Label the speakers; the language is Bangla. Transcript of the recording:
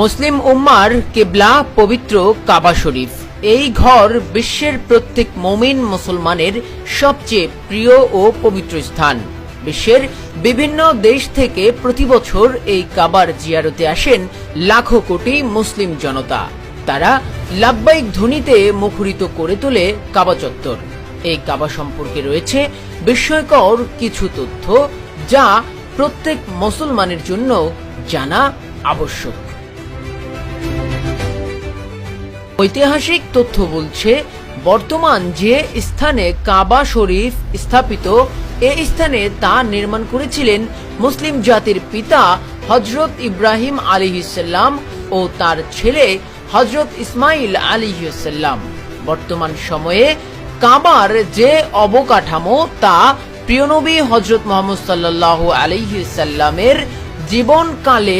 Speaker 1: মুসলিম উম্মার কিবলা পবিত্র কাবা শরীফ। এই ঘর বিশ্বের প্রত্যেক মুমিন মুসলমানের সবচেয়ে প্রিয় ও পবিত্র স্থান। বিশ্বের বিভিন্ন দেশ থেকে প্রতি বছর এই কাবার জিয়ারতে আসেন লাখো কোটি মুসলিম জনতা। তারা লাব্বাইক ধ্বনিতে মুখরিত করে তোলে কাবা চত্বর। এই কাবা সম্পর্কে রয়েছে বিস্ময়কর কিছু তথ্য, যা প্রত্যেক মুসলমানের জন্য জানা আবশ্যক। ঐতিহাসিক তথ্য বলছে, বর্তমান যে স্থানে কাবা শরীফ স্থাপিত, এ স্থানে তা নির্মাণ করেছিলেন মুসলিম জাতির পিতা হযরত ইব্রাহিম আলাইহিসসালাম ও তার ছেলে হযরত ইসমাইল আলাইহিসসালাম। বর্তমান সময়ে কাবার যে অবকাঠামো, তা প্রিয় নবী হযরত মুহাম্মদ সাল্লাল্লাহু আলাইহি সাল্লামের জীবনকালে